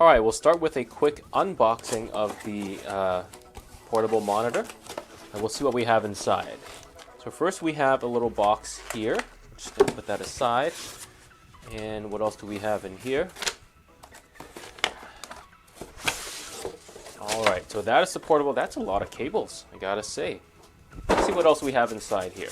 Alright, we'll start with a quick unboxing of the portable monitor, and we'll see what we have inside. So first we have a little box here. Just going to put that aside. And what else do we have in here? Alright, so that is the portable. That's a lot of cables, I gotta say. Let's see what else we have inside here.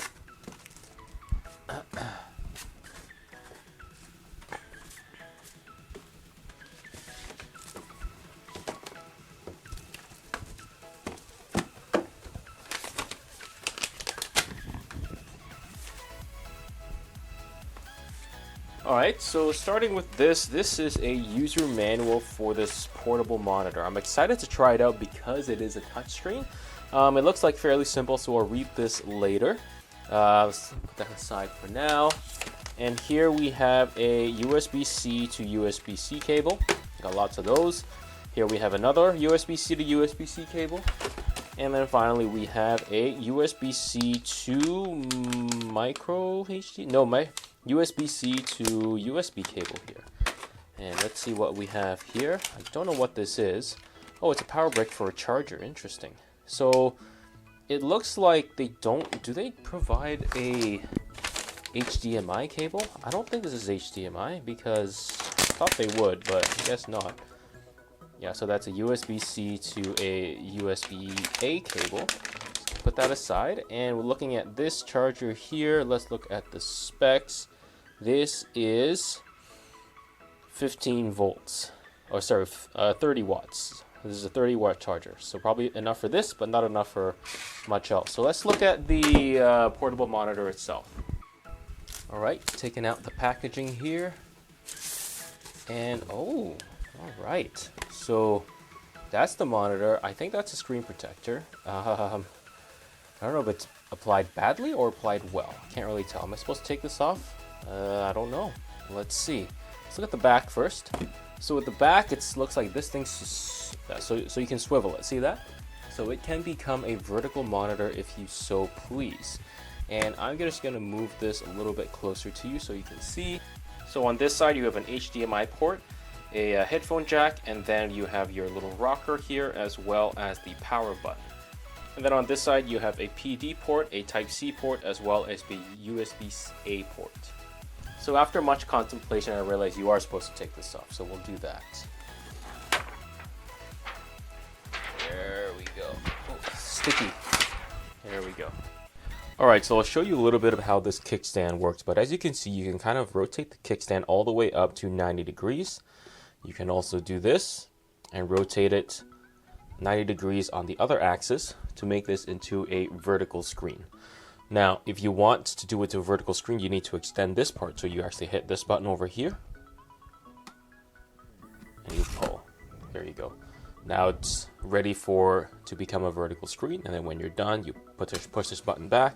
Alright, so starting with this is a user manual for this portable monitor. I'm excited to try it out because it is a touchscreen. It looks like fairly simple, so I'll read this later. Let's put that aside for now. And here we have a USB-C to USB-C cable. Got lots of those. Here we have another USB-C to USB-C cable. And then finally we have a USB-C to micro HD? No, USB-C to USB cable here. And let's see what we have here. I don't know what this is. Oh, it's a power brick for a charger. Interesting. So it looks like they don't... Do they provide a HDMI cable? I don't think this is HDMI because I thought they would, but I guess not. Yeah, so that's a USB-C to a USB-A cable. Put that aside, and we're looking at this charger here. Let's look at the specs. This is 15 volts, or sorry, 30 watts. This is a 30-watt charger, so probably enough for this, but not enough for much else. So let's look at the portable monitor itself. All right, taking out the packaging here, and oh, all right. So that's the monitor. I think that's a screen protector. I don't know if it's applied badly or applied well. Can't really tell. Am I supposed to take this off? I don't know. Let's see. Let's look at the back first. So with the back, it looks like this thing's so you can swivel it. See that? So it can become a vertical monitor if you so please. And I'm just going to move this a little bit closer to you so you can see. So on this side, you have an HDMI port, a headphone jack, and then you have your little rocker here as well as the power button. And then on this side, you have a PD port, a Type-C port, as well as the USB-A port. So after much contemplation, I realized you are supposed to take this off, so we'll do that. There we go. Oh, sticky. There we go. Alright, so I'll show you a little bit of how this kickstand works, but as you can see, you can kind of rotate the kickstand all the way up to 90 degrees. You can also do this and rotate it 90 degrees on the other axis to make this into a vertical screen. Now, if you want to do it to a vertical screen, you need to extend this part. So you actually hit this button over here and you pull. There you go. Now it's ready to become a vertical screen. And then when you're done, you push this button back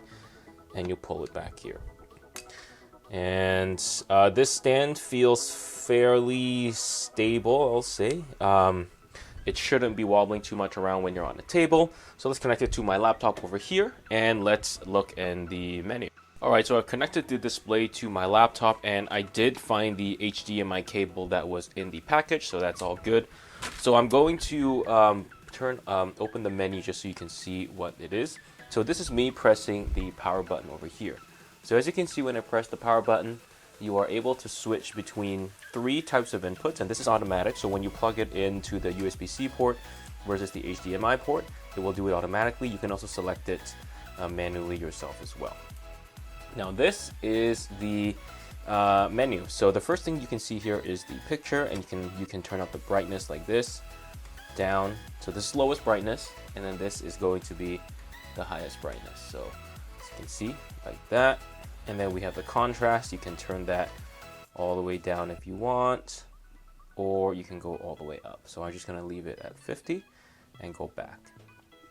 and you pull it back here. And this stand feels fairly stable, I'll say. It shouldn't be wobbling too much around when you're on the table. So let's connect it to my laptop over here and let's look in the menu. Alright, so I've connected the display to my laptop and I did find the HDMI cable that was in the package, so that's all good. So I'm going to open the menu just so you can see what it is. So this is me pressing the power button over here. So as you can see, when I press the power button, you are able to switch between 3 types of inputs, and this is automatic. So when you plug it into the USB-C port versus the HDMI port, it will do it automatically. You can also select it manually yourself as well. Now this is the menu. So the first thing you can see here is the picture, and you can turn up the brightness like this, down to the slowest brightness, and then this is going to be the highest brightness. So as you can see, like that. And then we have the contrast. You can turn that all the way down if you want, or you can go all the way up. So I'm just going to leave it at 50 and go back.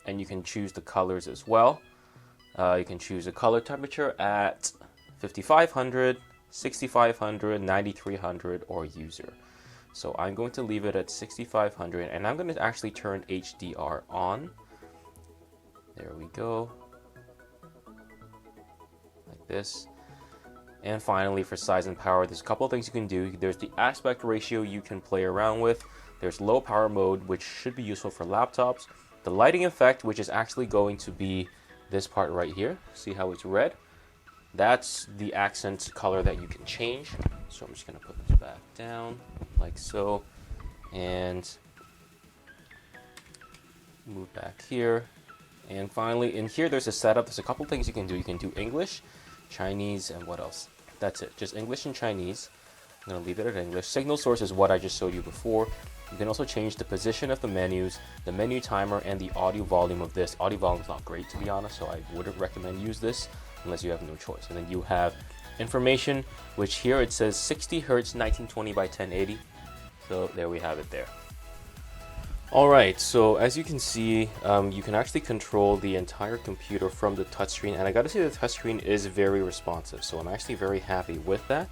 And you can choose the colors as well. You can choose a color temperature at 5500, 6500, 9300, or user. So I'm going to leave it at 6500, and I'm going to actually turn HDR on. There we go. Like this. And finally, for size and power, there's a couple of things you can do. There's the aspect ratio you can play around with. There's low power mode, which should be useful for laptops. The lighting effect, which is actually going to be this part right here. See how it's red? That's the accent color that you can change. So I'm just going to put this back down like so. And move back here. And finally, in here, there's a setup. There's a couple things you can do. You can do English, Chinese, and what else? That's it. Just English and Chinese. I'm going to leave it at English. Signal source is what I just showed you before. You can also change the position of the menus, the menu timer, and the audio volume of this. Audio volume is not great, to be honest, so I wouldn't recommend use this unless you have no choice. And then you have information, which here it says 60 Hertz 1920 by 1080. So there we have it there. Alright, so as you can see, you can actually control the entire computer from the touchscreen, and I gotta say the touchscreen is very responsive, so I'm actually very happy with that.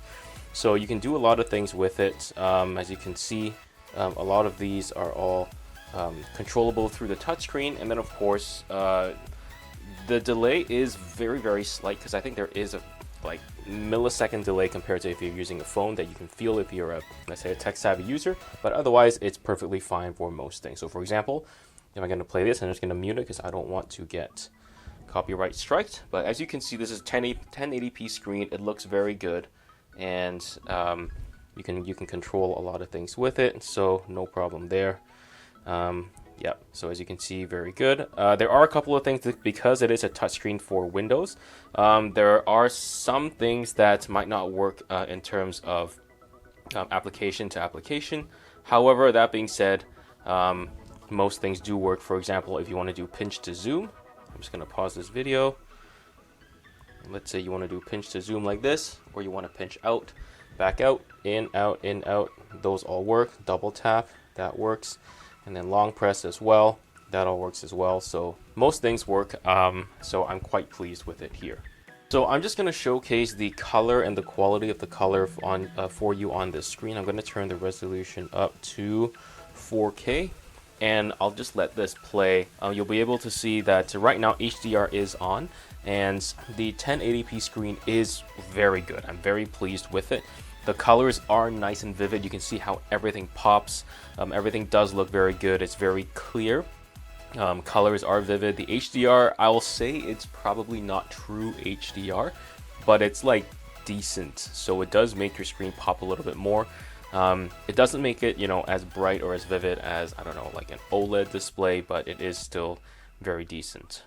So you can do a lot of things with it. As you can see, a lot of these are all controllable through the touchscreen, and then of course the delay is very slight, because I think there is a millisecond delay compared to if you're using a phone that you can feel if you're a, let's say, a tech-savvy user, but otherwise it's perfectly fine for most things. So for example, if I'm going to play this, I'm just going to mute it because I don't want to get copyright striked. But as you can see, this is 1080p screen. It looks very good, and you can control a lot of things with it, so no problem there. Yep, so as you can see, very good. There are a couple of things that, because it is a touchscreen for Windows, there are some things that might not work in terms of application to application. However, that being said, most things do work. For example, if you want to do pinch to zoom, I'm just going to pause this video. Let's say you want to do pinch to zoom like this, or you want to pinch out, back out, in, out. Those all work. Double tap, that works. And then long press as well, that all works as well. So most things work, so I'm quite pleased with it here. So I'm just going to showcase the color and the quality of the color for you on this screen. I'm going to turn the resolution up to 4K, and I'll just let this play. You'll be able to see that right now HDR is on, and the 1080p screen is very good. I'm very pleased with it. The colors are nice and vivid. You can see how everything pops. Everything does look very good. It's very clear. Colors are vivid. The HDR, I will say it's probably not true HDR, but it's like decent. So it does make your screen pop a little bit more. It doesn't make it, as bright or as vivid as, I don't know, like an OLED display, but it is still very decent.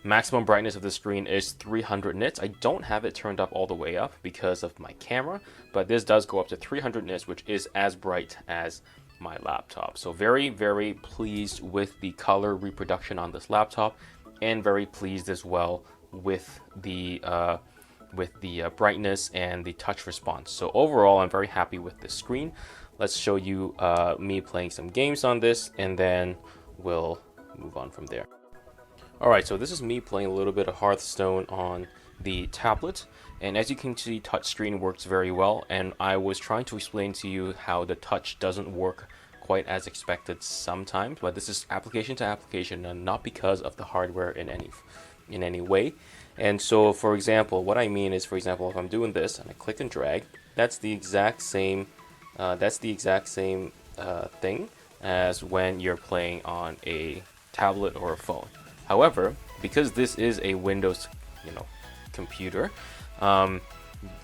Maximum brightness of the screen is 300 nits. I don't have it turned up all the way up because of my camera, but this does go up to 300 nits, which is as bright as my laptop. So very pleased with the color reproduction on this laptop, and very pleased as well with the brightness and the touch response. So overall, I'm very happy with this screen. Let's show you me playing some games on this, and then we'll move on from there. Alright, so this is me playing a little bit of Hearthstone on the tablet, and as you can see, touchscreen works very well, and I was trying to explain to you how the touch doesn't work quite as expected sometimes, but this is application to application and not because of the hardware in any way. And so, for example, what I mean is, for example, if I'm doing this and I click and drag, that's the exact same thing as when you're playing on a tablet or a phone. However, because this is a Windows, computer,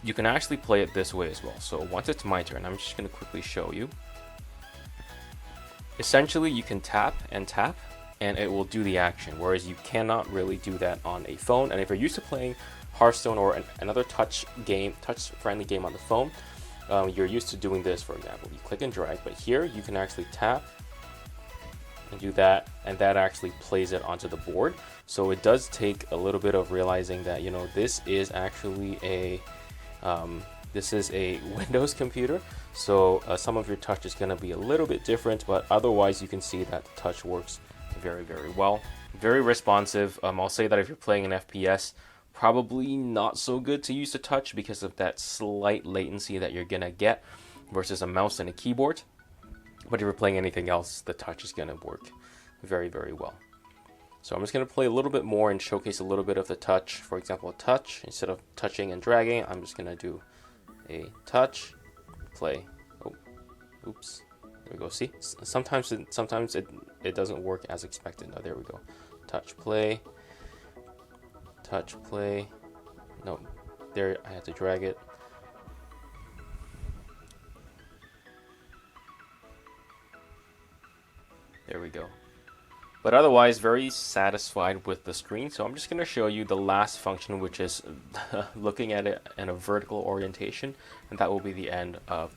you can actually play it this way as well. So once it's my turn, I'm just going to quickly show you. Essentially, you can tap and tap, and it will do the action, whereas you cannot really do that on a phone. And if you're used to playing Hearthstone or another touch-friendly game on the phone, you're used to doing this. For example, you click and drag, but here you can actually tap and do that, and that actually plays it onto the board. So it does take a little bit of realizing that this is actually a Windows computer, so some of your touch is going to be a little bit different, but otherwise you can see that the touch works very well, very responsive. I'll say that if you're playing an FPS, probably not so good to use the touch because of that slight latency that you're gonna get versus a mouse and a keyboard. But if you're playing anything else, the touch is going to work very well. So I'm just going to play a little bit more and showcase a little bit of the touch. For example, a touch, instead of touching and dragging, I'm just going to do a touch, play. Oh, oops. There we go. See, sometimes it doesn't work as expected. Now there we go. Touch play. Touch play. No, there I had to drag it. There we go. But otherwise, very satisfied with the screen. So I'm just going to show you the last function, which is looking at it in a vertical orientation, and that will be the end of.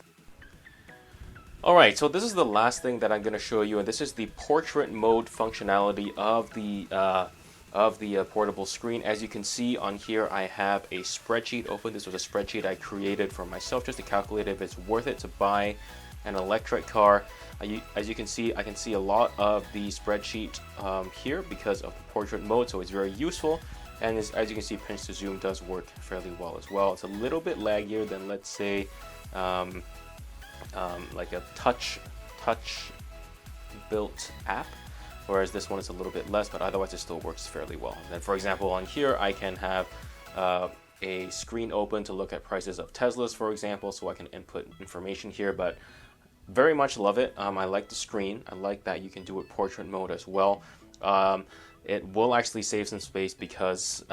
Alright, so this is the last thing that I'm going to show you, and this is the portrait mode functionality of the portable screen. As you can see on here, I have a spreadsheet open. This was a spreadsheet I created for myself just to calculate if it's worth it to buy an electric car. As you can see, I can see a lot of the spreadsheet here because of the portrait mode, so it's very useful. And as you can see, pinch to zoom does work fairly well as well. It's a little bit laggier than, let's say, like a touch built app, whereas this one is a little bit less, but otherwise it still works fairly well. And then, for example, on here I can have a screen open to look at prices of Teslas, for example, so I can input information here. But very much love it. I like the screen. I like that you can do it portrait mode as well. It will actually save some space because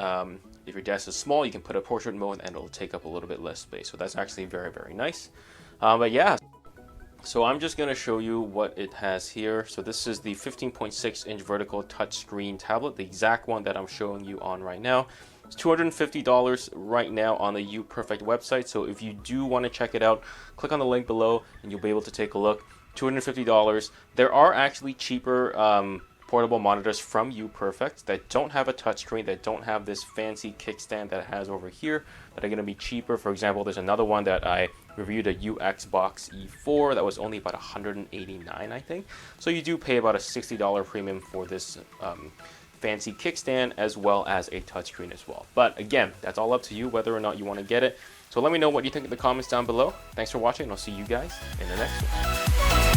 if your desk is small, you can put a portrait mode and it'll take up a little bit less space. So that's actually very, very nice. But yeah, so I'm just going to show you what it has here. So this is the 15.6-inch vertical touchscreen tablet, the exact one that I'm showing you on right now. It's $250 right now on the UPerfect website. So if you do want to check it out, click on the link below and you'll be able to take a look. $250. There are actually cheaper portable monitors from UPerfect that don't have a touchscreen, that don't have this fancy kickstand that it has over here, that are going to be cheaper. For example, there's another one that I reviewed, a Xbox E4, that was only about $189, I think. So you do pay about a $60 premium for this fancy kickstand as well as a touchscreen as well. But again, that's all up to you whether or not you want to get it. So let me know what you think in the comments down below. Thanks for watching, and I'll see you guys in the next one.